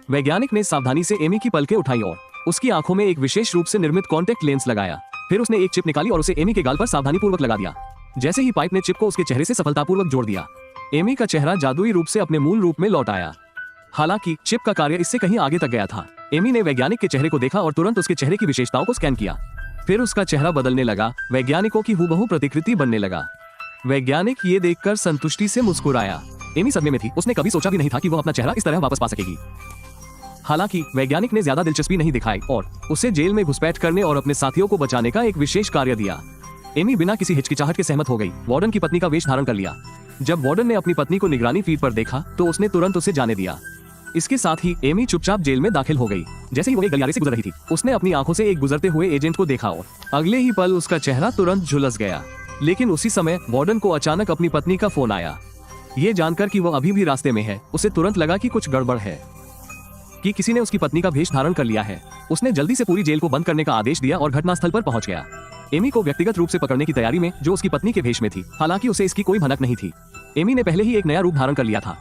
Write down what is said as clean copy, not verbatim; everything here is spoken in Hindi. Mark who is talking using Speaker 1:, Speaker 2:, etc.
Speaker 1: वैज्ञानिक ने सावधानी से एमी की पलकें उठाई और उसकी आंखों में एक विशेष रूप से निर्मित कॉन्टेक्ट लेंस लगाया। फिर उसने एक चिप निकाली और उसे एमी के गाल पर सावधानीपूर्वक लगा दिया। जैसे ही पाइप ने चिप को उसके चेहरे से सफलतापूर्वक जोड़ दिया, एमी का चेहरा जादुई रूप से अपने मूल रूप में लौट आया। हालांकि चिप का कार्य इससे कहीं आगे तक गया था। एमी ने वैज्ञानिक के चेहरे को देखा और तुरंत उसके चेहरे की विशेषताओं को स्कैन किया। फिर उसका चेहरा बदलने लगा, वैज्ञानिकों की हूबहू प्रतिकृति बनने लगा। वैज्ञानिक ये देखकर संतुष्टि से मुस्कुराया। एमी सदमे में थी, उसने कभी सोचा भी नहीं था कि वो अपना चेहरा इस तरह वापस पा सकेगी। हालांकि वैज्ञानिक ने ज्यादा दिलचस्पी नहीं दिखाई और उसे जेल में घुसपैठ करने और अपने साथियों को बचाने का एक विशेष कार्य दिया। एमी बिना किसी हिचकिचाहट के सहमत हो गई। वार्डन की पत्नी का वेश धारण कर लिया। जब वार्डन ने अपनी पत्नी को निगरानी फीड पर देखा तो उसने तुरंत उसे जाने दिया। इसके साथ ही एमी चुपचाप जेल में दाखिल हो गई। जैसे ही वो एक गलियारे से गुजर रही थी, उसने अपनी आंखों से एक गुजरते हुए एजेंट को देखा और अगले ही पल उसका चेहरा तुरंत झुलस गया। लेकिन उसी समय वार्डन को अचानक अपनी पत्नी का फोन आया। ये जानकर कि वो अभी भी रास्ते में है, उसे तुरंत लगा कि कुछ गड़बड़ है, कि किसी ने उसकी पत्नी का भेष धारण कर लिया है। उसने जल्दी से पूरी जेल को बंद करने का आदेश दिया और घटनास्थल पर पहुंच गया। एमी को व्यक्तिगत रूप से पकड़ने की तैयारी में, जो उसकी पत्नी के भेष में थी। हालांकि उसे इसकी कोई भनक नहीं थी। एमी ने पहले ही एक नया रूप धारण कर लिया था